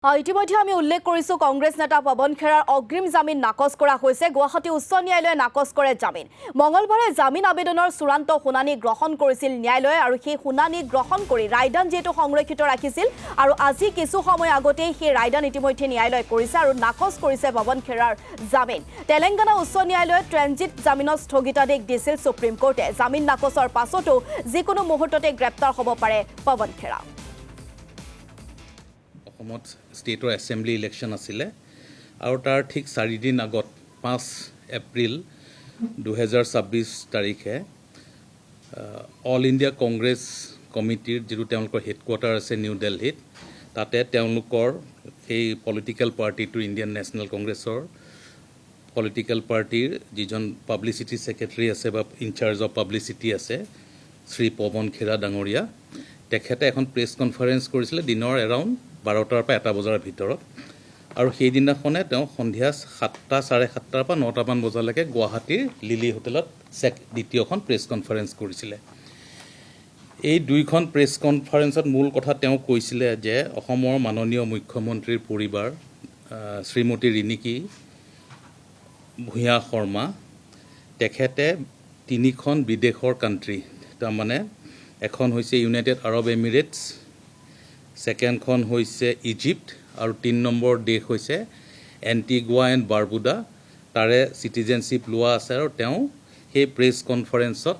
ইতিমধ্যে আমি উল্লেখ কৰিছো কংগ্ৰেছ নেতা পৱন খেৰাৰ অগ্ৰিম জামিন নাকচ কৰা হৈছে গুৱাহাটী উচ্চ ন্যায়ালয়ে নাকচ কৰে জামিন মঙ্গলবাৰে জামিন আবেদনৰ চূড়ান্ত শুনানি গ্ৰহণ কৰিছিল ন্যায়ালয়ে আৰু সেই শুনানি গ্ৰহণ কৰি ৰায়দান যেটো সংৰক্ষিত ৰাখিছিল আৰু আজি কিছু সময় আগতে সেই ৰায়দান ইতিমধ্যে ন্যায়ালয়ে কৰিছে আৰু নাকচ কৰিছে পৱন খেৰাৰ জামিন তেলেংগানা উচ্চ ন্যায়ালয়ে ট্ৰেনজিট জামিনত স্থগিতাদেশ দিছিল সুপ্ৰিম কোৰ্টে জামিন নাকচৰ পাছতো যিকোনো মুহূৰ্ততে গ্ৰেপ্তাৰ হ'ব পাৰে পৱন খেৰা অসমত ষ্টেটৰ এছেম্বলি ইলেকশ্যন আছিলে আৰু তাৰ ঠিক 4 দিন আগত 5 এপ্ৰিল 2026 তাৰিখে অল ইণ্ডিয়া কংগ্ৰেছ কমিটিৰ যিটো তেওঁলোকৰ হেডকোৱাৰ্টাৰ আছে নিউ দিল্লীত তাতে তেওঁলোকৰ সেই পলিটিকেল পাৰ্টিটোৰ ইণ্ডিয়ান নেশ্যনেল কংগ্ৰেছৰ পলিটিকেল পাৰ্টিৰ যিজন পাব্লিচিটি ছেক্ৰেটাৰী আছে বা ইনচাৰ্জ অফ পাব্লিচিটি আছে শ্ৰী পৱন খেৰা ডাঙৰীয়া তেখেতে এখন প্ৰেছ কনফাৰেন্স কৰিছিলে দিনৰ এৰাউণ্ড 12টাৰ পৰা 1টা বজাৰ ভিতৰত আৰু সেই দিনাখনে তেওঁ সন্ধিয়া 7টা 7:30টাৰ পৰা 9টামান বজালৈকে গুৱাহাটীৰ লিলি হোটেলত দ্বিতীয়খন প্ৰেছ কনফাৰেন্স কৰিছিলে এই দুইখন প্ৰেছ কনফাৰেন্সত মূল কথা তেওঁ কৈছিলে যে অসমৰ মাননীয় মুখ্যমন্ত্ৰীৰ পৰিবাৰ শ্ৰীমতী ৰিণিকী ভূঞা শৰ্মা তেখেতে তিনিখন বিদেশৰ কাণ্ট্ৰি তাৰমানে এখন হৈছে ইউনাইটেড আৰব এমিৰেটছ সেকেণ্ডখন হৈছে ইজিপ্ট আৰু 3 নম্বৰ দেশ হৈছে এণ্টিগুৱা এণ্ড বাৰবুডা তাৰে সিটিজেনশ্বিপ লোৱা আছে আৰু তেওঁ সেই প্ৰেছ কনফাৰেন্সত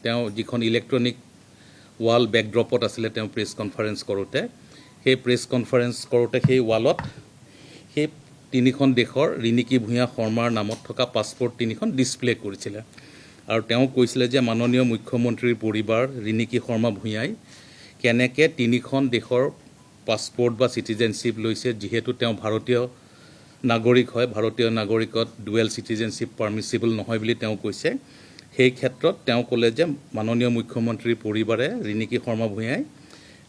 তেওঁ যিখন ইলেক্ট্ৰনিক ৱাল বেকড্ৰপত আছিলে তেওঁ প্ৰেছ কনফাৰেন্স কৰোঁতে সেই ৱালত সেই তিনিখন দেশৰ ৰিণিকী ভূঞা শৰ্মাৰ নামত থকা পাছপৰ্ট তিনিখন ডিছপ্লে কৰিছিলে আৰু তেওঁ কৈছিলে যে মাননীয় মুখ্যমন্ত্ৰীৰ পৰিবাৰ ৰিণিকী শৰ্মা ভূঞাই কেনেকৈ তিনিখন দেশৰ পাছপৰ্ট বা সিটিজেনশ্বিপ লৈছে যিহেতু তেওঁ ভাৰতীয় নাগৰিক হয় ভাৰতীয় নাগৰিকত ডুৱেল সিটিজেনশ্বিপ পাৰ্মিছিবল নহয় বুলি তেওঁ কৈছে সেই ক্ষেত্ৰত তেওঁ ক'লে যে মাননীয় মুখ্যমন্ত্ৰীৰ পৰিবাৰে ৰিণিকী শৰ্মা ভূঞাই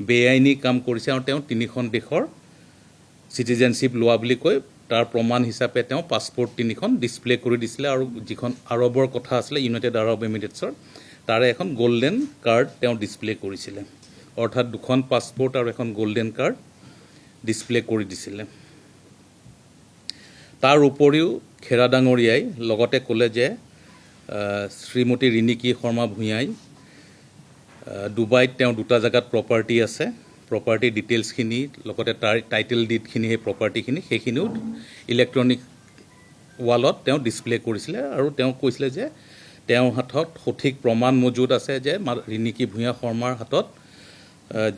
বেআইনী কাম কৰিছে আৰু তেওঁ তিনিখন দেশৰ সিটিজেনশ্বিপ লোৱা বুলি কৈ তাৰ প্ৰমাণ হিচাপে তেওঁ পাছপৰ্ট তিনিখন ডিছপ্লে কৰি দিছিলে আৰু যিখন আৰবৰ কথা আছিলে ইউনাইটেড আৰব এমিৰেটছৰ তাৰে এখন গোল্ডেন কাৰ্ড তেওঁ ডিছপ্লে কৰিছিলে অৰ্থাৎ দুখন পাছপৰ্ট আৰু এখন গোল্ডেন কাৰ্ড ডিছপ্লে কৰি দিছিলে তাৰ উপৰিও খেৰা ডাঙৰীয়াই লগতে ক'লে যে শ্ৰীমতী ৰিণিকী শৰ্মা ভূঞাই ডুবাইত তেওঁ দুটা জাগাত প্ৰপাৰ্টি আছে প্ৰপাৰ্টি ডিটেইলছখিনি লগতে তাৰ টাইটেল ডিডখিনি সেই প্ৰপাৰ্টিখিনি সেইখিনিও ইলেক্ট্ৰনিক ৱালত তেওঁ ডিছপ্লে কৰিছিলে আৰু তেওঁ কৈছিলে যে তেওঁৰ হাতত সঠিক প্ৰমাণ মজুত আছে যে ৰিণিকী ভূঞা শৰ্মাৰ হাতত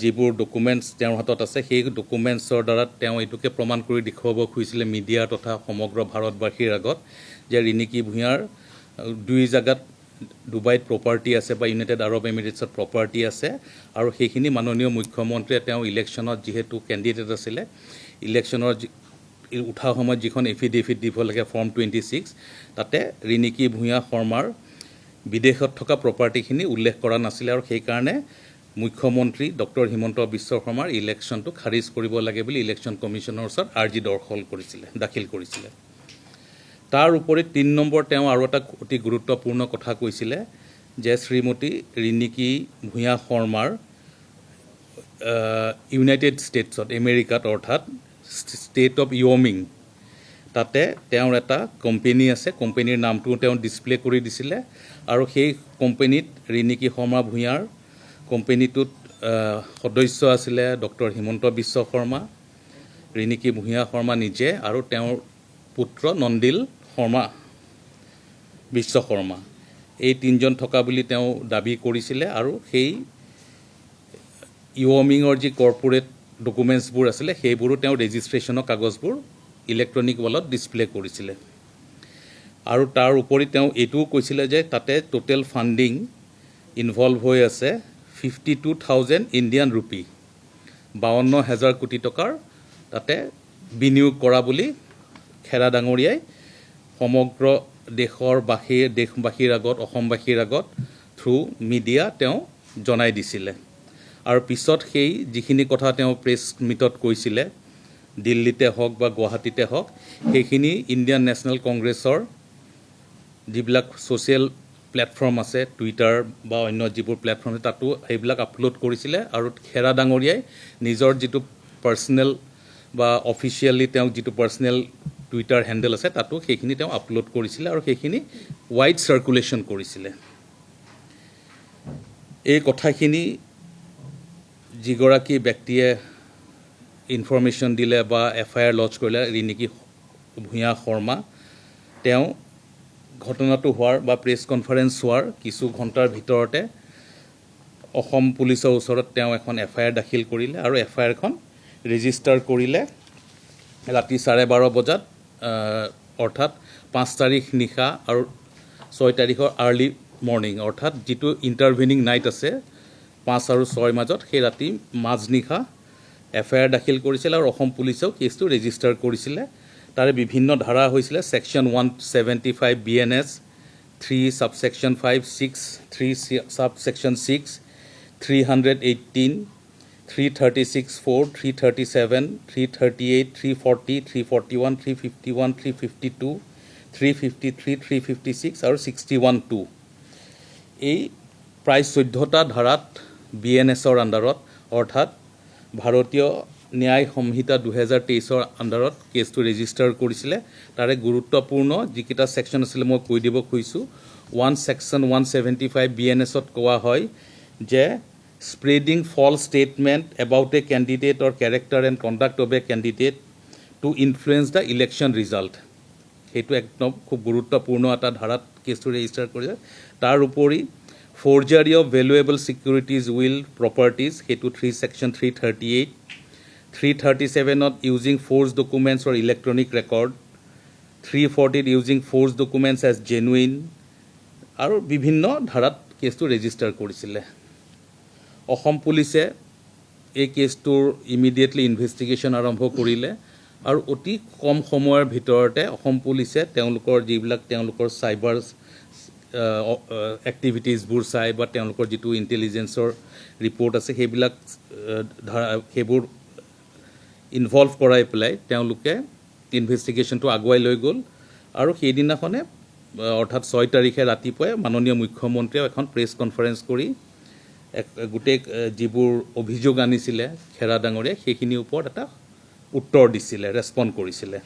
যিবোৰ ডকুমেণ্টছ তেওঁৰ হাতত আছে সেই ডকুমেণ্টছৰ দ্বাৰা তেওঁ এইটোকে প্ৰমাণ কৰি দেখুৱাব খুজিছিলে মিডিয়া তথা সমগ্ৰ ভাৰতবাসীৰ আগত যে ৰিণিকী ভূঞাৰ 2 জাগাত ডুবাইত প্ৰপাৰ্টি আছে বা ইউনাইটেড আৰব এমিৰেটছত প্ৰপাৰ্টি আছে আৰু সেইখিনি মাননীয় মুখ্যমন্ত্ৰীয়ে তেওঁ ইলেকশ্যনত যিহেতু কেণ্ডিডেট আছিলে ইলেকশ্যনৰ উঠা সময়ত যিখন এফিডেভিট দিব লাগে ফৰ্ম 26 তাতে ৰিণিকী ভূঞা শৰ্মাৰ বিদেশত থকা প্ৰপাৰ্টিখিনি উল্লেখ কৰা নাছিলে আৰু সেইকাৰণে মুখ্যমন্ত্ৰী ডক্টৰ হিমন্ত বিশ্ব শৰ্মাৰ ইলেকশ্যনটো খাৰিজ কৰিব লাগে বুলি ইলেকশ্যন কমিশ্যনৰ ওচৰত আৰ্জি দাখিল কৰিছিলে তাৰ উপৰি 3 নম্বৰ তেওঁ আৰু এটা অতি গুৰুত্বপূৰ্ণ কথা কৈছিলে যে শ্ৰীমতী ৰিণিকী ভূঞা শৰ্মাৰ ইউনাইটেড ষ্টেটছত আমেৰিকাত অৰ্থাৎ ষ্টেট অফ ৱিঅ'মিং তাতে তেওঁৰ এটা কোম্পানী আছে কোম্পানীৰ নামটো তেওঁ ডিছপ্লে কৰি দিছিলে আৰু সেই কোম্পানীত ৰিণিকী শৰ্মা ভূঞাৰ কোম্পানীটোত সদস্য আছিলে ডক্টৰ হিমন্ত বিশ্ব শৰ্মা ৰিণিকী ভূঞা শৰ্মা নিজে আৰু তেওঁৰ পুত্ৰ নন্দিল শৰ্মা বিশ্ব শৰ্মা এই তিনিজন থকা বুলি তেওঁ দাবী কৰিছিলে আৰু সেই ৱিঅ'মিঙৰ যি কৰ্পোৰেট ডকুমেণ্টছবোৰ আছিলে সেইবোৰো তেওঁ ৰেজিষ্ট্ৰেশ্যনৰ কাগজবোৰ ইলেক্ট্ৰনিক ৱালত ডিছপ্লে কৰিছিলে আৰু তাৰ উপৰি তেওঁ এইটোও কৈছিলে যে তাতে টোটেল ফাণ্ডিং ইনভলভ হৈ আছে 52,000 ইণ্ডিয়ান ৰুপি 52,000 কোটি টকাৰ তাতে বিনিয়োগ কৰা বুলি খেৰা ডাঙৰীয়াই সমগ্ৰ দেশবাসীৰ আগত অসমবাসীৰ আগত থ্ৰু মিডিয়া তেওঁ জনাই দিছিলে আৰু পিছত সেই যিখিনি কথা তেওঁ প্ৰেছ মিটত কৈছিলে দিল্লীতে হওক বা গুৱাহাটীতে হওক সেইখিনি ইণ্ডিয়ান নেশ্যনেল কংগ্ৰেছৰ যিবিলাক ছ'চিয়েল প্লেটফৰ্ম আছে টুইটাৰ বা অন্য যিবোৰ প্লেটফৰ্ম আছে তাতো সেইবিলাক আপলোড কৰিছিলে আৰু খেৰা ডাঙৰীয়াই নিজৰ যিটো পাৰ্চনেল বা অফিচিয়েলি তেওঁক যিটো পাৰ্চনেল টুইটাৰ হেণ্ডেল আছে তাতো সেইখিনি তেওঁ আপলোড কৰিছিলে আৰু সেইখিনি ৱাইড চাৰ্কুলেশ্যন কৰিছিলে। এই কথাখিনি যিগৰাকী ব্যক্তিয়ে ইনফৰমেশ্যন দিলে বা FIR লঞ্চ কৰিলে ৰিণিকী ভূঞা শৰ্মা, তেওঁ ঘটনাটো হোৱাৰ বা প্ৰেছ কনফাৰেন্স হোৱাৰ কিছু ঘণ্টাৰ ভিতৰতে অসম পুলিচৰ ওচৰত তেওঁ এখন FIR দাখিল কৰিলে আৰু FIRখন ৰেজিষ্টাৰ কৰিলে ৰাতি 12:30 বজাত, অৰ্থাৎ 5 তাৰিখ নিশা আৰু 6 তাৰিখৰ আৰ্লি মৰ্ণিং, অৰ্থাৎ যিটো ইণ্টাৰভিনিং নাইট আছে 5 আৰু 6 মাজত, সেই ৰাতি মাজনিশা FIR দাখিল কৰিছিলে আৰু অসম পুলিচেও কেছটো ৰেজিষ্টাৰ কৰিছিলে। তাৰে বিভিন্ন ধাৰা হৈছিলে ছেকশ্যন 175 BNS, 3 subsection 5, 6, 3 subsection 6, 318, 336(4), 337, 338, 340, 341, 351, 352, 353, 356 আৰু 61(2). এই প্ৰায় 14টা ধাৰাত BNSৰ আণ্ডাৰত, অৰ্থাৎ ভাৰতীয় ন্যায় সংহিতা 2023ৰ আণ্ডাৰত কেছটো ৰেজিষ্টাৰ কৰিছিলে। তাৰে গুৰুত্বপূৰ্ণ যিকেইটা ছেকশ্যন আছিলে মই কৈ দিব খুজিছোঁ। ছেকশ্যন 175 BNSত কোৱা হয় যে spreading false statement about a candidate or character and conduct of a candidate to influence the election result, সেইটো একদম খুব গুৰুত্বপূৰ্ণ এটা ধাৰাত কেছটো ৰেজিষ্টাৰ কৰিছে। তাৰ উপৰি forgery of valuable securities will properties, সেইটো 3 ছেকশ্যন 338, 337ত using forged documents or electronic record, 340ত using forged documents as genuine আৰু বিভিন্ন ধাৰাত কেছটো ৰেজিষ্টাৰ কৰিছিলে। অসম পুলিচে এই কেছটোৰ ইমিডিয়েটলি ইনভেষ্টিগেশ্যন আৰম্ভ কৰিলে আৰু অতি কম সময়ৰ ভিতৰতে অসম পুলিচে তেওঁলোকৰ চাইবাৰ এক্টিভিটিজবোৰ চাই বা তেওঁলোকৰ যিটো ইণ্টেলিজেঞ্চৰ ৰিপৰ্ট আছে সেইবোৰ ইনভলভ কৰাই পেলাই তেওঁলোকে ইনভেষ্টিগেশ্যনটো আগুৱাই লৈ গ'ল আৰু সেইদিনাখনে অৰ্থাৎ 6 তাৰিখে ৰাতিপুৱাই মাননীয় মুখ্যমন্ত্ৰীয়ে এখন প্ৰেছ কনফাৰেন্স কৰি গোটেই যিবোৰ অভিযোগ আনিছিলে খেৰা ডাঙৰীয়াই সেইখিনিৰ ওপৰত এটা উত্তৰ দিছিলে, ৰেছপণ্ড কৰিছিলে।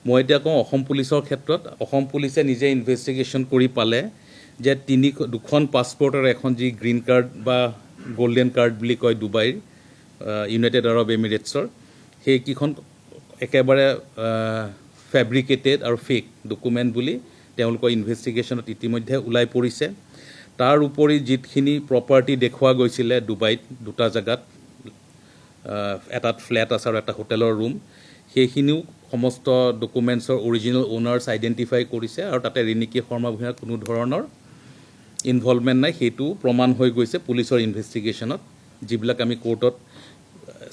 মই এতিয়া কওঁ অসম পুলিচৰ ক্ষেত্ৰত, অসম পুলিচে নিজে ইনভেষ্টিগেশ্যন কৰি পালে যে 2খন পাছপৰ্ট আৰু এখন যি গ্ৰীণ কাৰ্ড বা গল্ডেন কাৰ্ড বুলি কয় ডুবাইৰ ইউনাইটেড আৰব এমিৰেটছৰ, সেইকেইখন একেবাৰে ফেব্ৰিকেটেড আৰু ফেক ডকুমেণ্ট বুলি তেওঁলোকৰ ইনভেষ্টিগেশ্যনত ইতিমধ্যে ওলাই পৰিছে। তাৰ উপৰি যিখিনি প্ৰপাৰ্টি দেখুওৱা গৈছিলে ডুবাইত 2টা জেগাত, এটাত ফ্লেট আছে আৰু এটা হোটেলৰ ৰুম, সেইখিনিও সমস্ত ডকুমেণ্টছৰ অৰিজিনেল অ'নাৰ্ছ আইডেণ্টিফাই কৰিছে আৰু তাতে ৰিণিকী শৰ্মা ভূঞাৰ কোনো ধৰণৰ ইনভলভমেণ্ট নাই, সেইটো প্ৰমাণ হৈ গৈছে পুলিচৰ ইনভেষ্টিগেশ্যনত, যিবিলাক আমি কোৰ্টত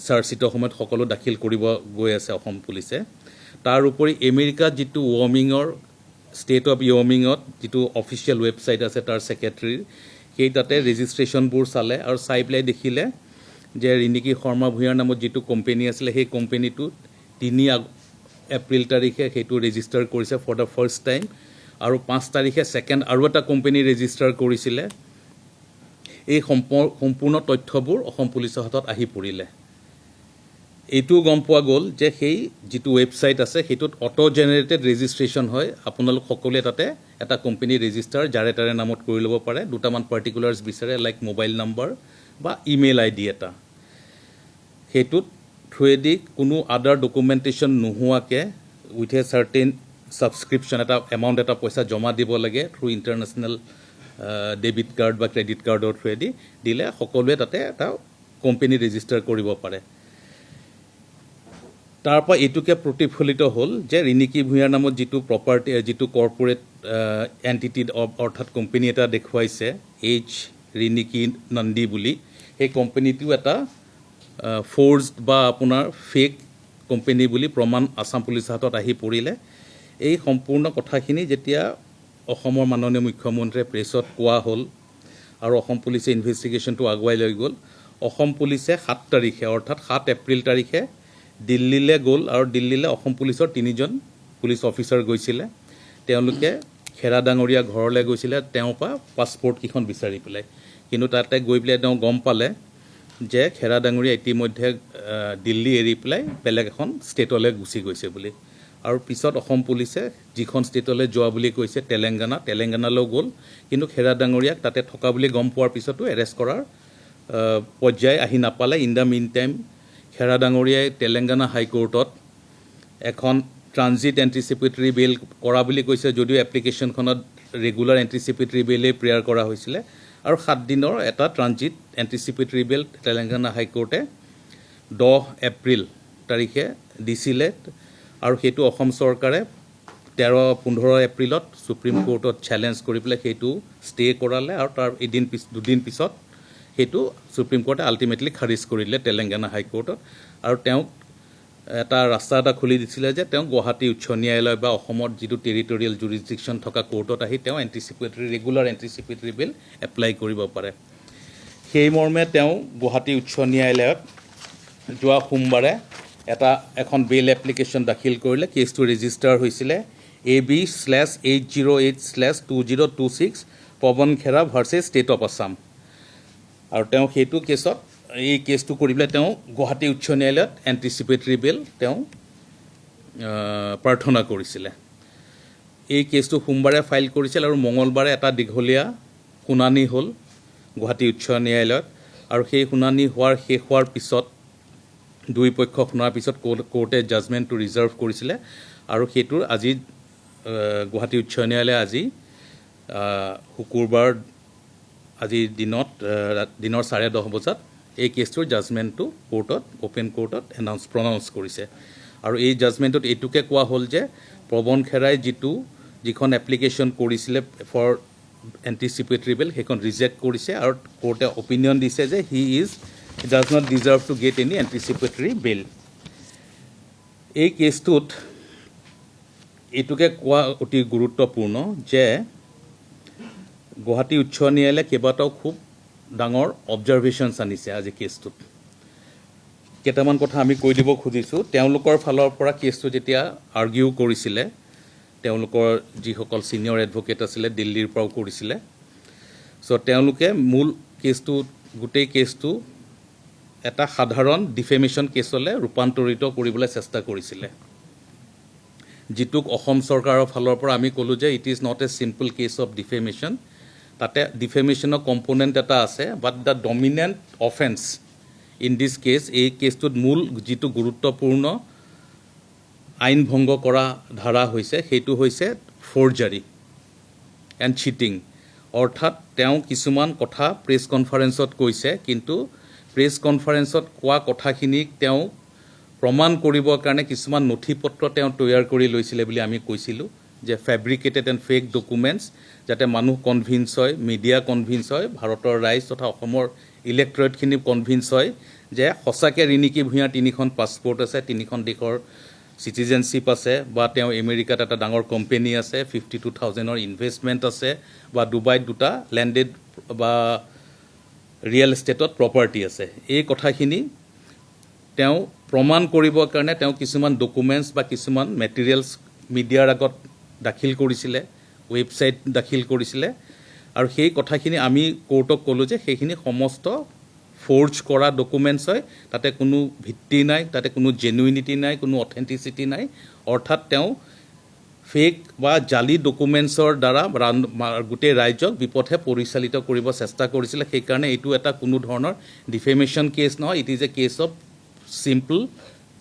চাৰ্জশ্বিটৰ সময়ত সকলো দাখিল কৰিব গৈ আছে অসম পুলিচে। তাৰ উপৰি আমেৰিকাত যিটো ষ্টেট অফ ৱমিঙত যিটো অফিচিয়েল ৱেবছাইট আছে তাৰ ছেক্ৰেটাৰীৰ, সেই তাতে ৰেজিষ্ট্ৰেশ্যনবোৰ চালে আৰু চাই পেলাই দেখিলে যে ৰিণিকী শৰ্মা ভূঞাৰ নামত যিটো কোম্পেনী আছিলে সেই কোম্পেনীটো 3 এপ্ৰিল তাৰিখে সেইটো ৰেজিষ্টাৰ কৰিছে ফৰ দ্য ফাৰ্ষ্ট টাইম আৰু 5 তাৰিখে ছেকেণ্ড আৰু এটা কোম্পেনী ৰেজিষ্টাৰ কৰিছিলে। এই সম্পূৰ্ণ তথ্যবোৰ অসম পুলিচৰ হাতত আহি পৰিলে। এইটোও গম পোৱা গ'ল যে সেই যিটো ৱেবছাইট আছে সেইটোত অটো জেনেৰেটেড ৰেজিষ্ট্ৰেশ্যন হয়, আপোনালোক সকলোৱে তাতে এটা কোম্পেনী ৰেজিষ্টাৰ যাৰে তাৰে নামত কৰি ল'ব পাৰে, 2টামান পাৰ্টিকুলাৰ্ছ বিচাৰে লাইক মোবাইল নম্বৰ বা ইমেইল ID এটা, সেইটোত থ্ৰুৱেদি কোনো আদাৰ ডকুমেণ্টেশ্যন নোহোৱাকৈ উইথ এ চাৰ্টেইন ছাবস্ক্ৰিপশ্যন এটা এমাউণ্ট এটা পইচা জমা দিব লাগে থ্ৰু ইণ্টাৰনেশ্যনেল ডেবিট কাৰ্ড বা ক্ৰেডিট কাৰ্ডৰ থ্ৰুৱেদি দিলে সকলোৱে তাতে এটা কোম্পেনী ৰেজিষ্টাৰ কৰিব পাৰে। তাৰ পৰা এইটোকে প্ৰতিফলিত হ'ল যে ৰিণিকী ভূঞাৰ নামত যিটো প্ৰপাৰ্টি যিটো কৰ্পৰেট এণ্টিটি অৰ্থাৎ কোম্পেনী এটা দেখুৱাইছে ৰিণিকী নন্দী বুলি, সেই কোম্পেনীটো এটা ফ'ৰ্জড বা আপোনাৰ ফেক কোম্পেনী বুলি প্ৰমাণ আছাম পুলিচৰ হাতত আহি পৰিলে। এই সম্পূৰ্ণ কথাখিনি যেতিয়া অসমৰ মাননীয় মুখ্যমন্ত্ৰীয়ে প্ৰেছত কোৱা হ'ল আৰু অসম পুলিচে ইনভেষ্টিগেশ্যনটো আগুৱাই লৈ গ'ল, অসম পুলিচে 7 তাৰিখে অৰ্থাৎ 7 এপ্ৰিল তাৰিখে দিল্লীলৈ গ'ল আৰু দিল্লীলৈ অসম পুলিচৰ 3জন পুলিচ অফিচাৰ গৈছিলে। তেওঁলোকে খেৰা ডাঙৰীয়া ঘৰলৈ গৈছিলে তেওঁৰ পৰা পাছপৰ্টকেইখন বিচাৰি পেলাই, কিন্তু তাতে গৈ পেলাই তেওঁ গম পালে যে খেৰা ডাঙৰীয়া ইতিমধ্যে দিল্লী এৰি পেলাই বেলেগ এখন ষ্টেটলৈ গুচি গৈছে বুলি আৰু পিছত অসম পুলিচে যিখন ষ্টেটলৈ যোৱা বুলি কৈছে তেলেংগানালৈ গ'ল কিন্তু খেৰা ডাঙৰীয়াক তাতে থকা বুলি গম পোৱাৰ পিছতো এৰেষ্ট কৰাৰ পৰ্যায় আহি নাপালে ইন দ্য মিন টাইম খেৰা ডাঙৰীয়াই তেলেংগানা হাইকোৰ্টত এখন ট্ৰানজিট এণ্টিচিপেটৰী বেইল কৰা বুলি কৈছে যদিও এপ্লিকেশ্যনখনত ৰেগুলাৰ এণ্টিচিপেটৰী বেইলেই প্ৰেয়াৰ কৰা হৈছিলে আৰু 7 দিনৰ এটা ট্ৰানজিট এণ্টিচিপেটৰী বেইল তেলেংগানা হাইকোৰ্টে 10 এপ্ৰিল তাৰিখে দিছিলে আৰু সেইটো অসম চৰকাৰে 15 এপ্ৰিলত সুপ্ৰিম কোৰ্টত চেলেঞ্জ কৰি পেলাই সেইটো ষ্টে কৰালে আৰু তাৰ দুদিন পিছত সেইটো সুপ্ৰিম কোৰ্টে আল্টিমেটলি খাৰিজ কৰি দিলে তেলেংগানা হাইকোৰ্টত আৰু তেওঁক এটা ৰাস্তা এটা খুলি দিছিলে যে তেওঁ গুৱাহাটী উচ্চ ন্যায়ালয় বা অসমত যিটো টেৰিটৰিয়েল জুৰিছডিকশ্যন থকা কোৰ্টত আহি তেওঁ ৰেগুলাৰ এণ্টিচিপেটৰী বিল এপ্লাই কৰিব পাৰে সেই মৰ্মে তেওঁ গুৱাহাটী উচ্চ ন্যায়ালয়ত যোৱা সোমবাৰে এখন বেইল এপ্লিকেশ্যন দাখিল কৰিলে কেছটো ৰেজিষ্টাৰ হৈছিলে AB/808/2026 Pawan খেৰা versus state of Assam আৰু তেওঁ সেইটো কেছত এই কেছটো কৰি পেলাই তেওঁ গুৱাহাটী উচ্চ ন্যায়ালয়ত এণ্টিচিপেটৰী বিল তেওঁ প্ৰাৰ্থনা কৰিছিলে এই কেছটো সোমবাৰে ফাইল কৰিছিল আৰু মঙলবাৰে এটা দীঘলীয়া শুনানি হ'ল গুৱাহাটী উচ্চ ন্যায়ালয়ত আৰু সেই শুনানি শেষ হোৱাৰ পিছত দুই পক্ষ শুনাৰ পিছত কোৰ্টে জাজমেণ্টটো ৰিজাৰ্ভ কৰিছিলে আৰু সেইটোৰ আজি গুৱাহাটী উচ্চ ন্যায়ালয়ে আজি শুকুৰবাৰ আজিৰ দিনৰ 10:30 বজাত এই কেছটোৰ জাজমেণ্টটো অ'পেন কোৰ্টত প্ৰনাউন্স কৰিছে আৰু এই জাজমেণ্টত এইটোকে কোৱা হ'ল যে পৱন খেৰাই যিখন এপ্লিকেশ্যন কৰিছিলে ফৰ এণ্টিচিপেটৰী বিল সেইখন ৰিজেক্ট কৰিছে আৰু কোৰ্টে অপিনিয়ন দিছে যে he does not deserve to get any anticipatory bail এই কেছটোত এইটোকে কোৱা অতি গুৰুত্বপূৰ্ণ যে গুৱাহাটী উচ্চ ন্যায়ালয়ে কেইবাটাও খুব ডাঙৰ অবজাৰভেশ্যনছ আনিছে আজি কেছটোত কেইটামান কথা আমি কৈ দিব খুজিছোঁ তেওঁলোকৰ ফালৰ পৰা কেছটো যেতিয়া আৰ্গিউ কৰিছিলে তেওঁলোকৰ যিসকল ছিনিয়ৰ এডভকেট আছিলে দিল্লীৰ পৰাও কৰিছিলে চ' তেওঁলোকে মূল গোটেই কেছটো এটা সাধাৰণ ডিফেমেশ্যন কেছলৈ ৰূপান্তৰিত কৰিবলৈ চেষ্টা কৰিছিলে যিটোক অসম চৰকাৰৰ ফালৰ পৰা আমি ক'লোঁ যে it is not a simple case of defamation তাতে ডিফেমেশ্যনৰ কম্পনেণ্ট এটা আছে but the dominant offence in this case এই কেছটোত মূল যিটো গুৰুত্বপূৰ্ণ আইন ভংগ কৰা ধাৰা হৈছে সেইটো হৈছে ফৰ্জাৰী এণ্ড চিটিং অৰ্থাৎ তেওঁ কিছুমান কথা প্ৰেছ কনফাৰেন্সত কৈছে কিন্তু প্ৰেছ কনফাৰেন্সত কোৱা কথাখিনিক তেওঁ প্ৰমাণ কৰিবৰ কাৰণে কিছুমান নথি পত্ৰ তেওঁ তৈয়াৰ কৰি লৈছিলে বুলি আমি কৈছিলোঁ যে ফেব্ৰিকেটেড এণ্ড ফেক ডকুমেণ্টছ যাতে মানুহ কনভিন্স হয় মিডিয়া কনভিন্স হয় ভাৰতৰ ৰাইজ তথা অসমৰ ইলেক্টৰেটখিনি কনভিন্স হয় যে সঁচাকৈ ৰিণিকী ভূঞাৰ 3খন পাছপৰ্ট আছে 3খন দেশৰ চিটিজেনশ্বিপ আছে বা তেওঁ আমেৰিকাত এটা ডাঙৰ কোম্পেনী আছে 52,000ৰ ইনভেষ্টমেণ্ট আছে বা ডুবাইত 2টা লেণ্ডেড বা ৰিয়েল এষ্টেটত প্ৰপাৰ্টি আছে এই কথাখিনি তেওঁ প্ৰমাণ কৰিবৰ কাৰণে তেওঁ কিছুমান ডকুমেণ্টছ বা কিছুমান মেটেৰিয়েলছ মিডিয়াৰ আগত দাখিল কৰিছিলে ৱেবছাইট দাখিল কৰিছিলে আৰু সেই কথাখিনি আমি কোৰ্টক ক'লোঁ যে সেইখিনি সমস্ত ফৰ্জ কৰা ডকুমেণ্টছ হয় তাতে কোনো ভিত্তি নাই তাতে কোনো জেনুইনিটি নাই কোনো অথেণ্টিচিটি নাই অৰ্থাৎ তেওঁ ফেক বা জালি ডকুমেণ্টছৰ দ্বাৰা গোটেই ৰাইজক বিপথে পৰিচালিত কৰিব চেষ্টা কৰিছিলে সেইকাৰণে এইটো এটা কোনো ধৰণৰ ডিফেমেশ্যন কেছ নহয় it is a case of simple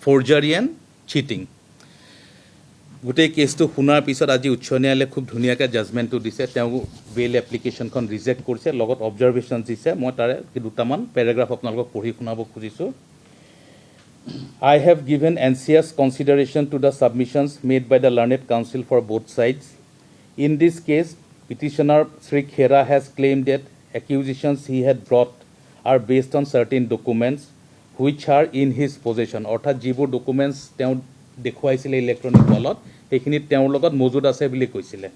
forgery and cheating গোটেই কেছটো শুনাৰ পিছত আজি উচ্চ ন্যায়ালয়ে খুব ধুনীয়াকৈ জাজমেণ্টটো দিছে তেওঁ বেইল এপ্লিকেশ্যনখন ৰিজেক্ট কৰিছে লগত অবজাৰভেশ্যন দিছে মই তাৰে দুটামান পেৰাগ্ৰাফ আপোনালোকক পঢ়ি শুনাব খুজিছোঁ I have given anxious consideration to the submissions made by the learned counsel for both sides. In this case, petitioner Sri Khera has claimed that accusations he had brought are based on certain documents which are in his possession. অৰ্থাৎ যিবোৰ documents তেওঁ দেখুৱাইছিলে electronic হলত সেইখিনিত তেওঁৰ লগত মজুত আছে বুলি কৈছিলে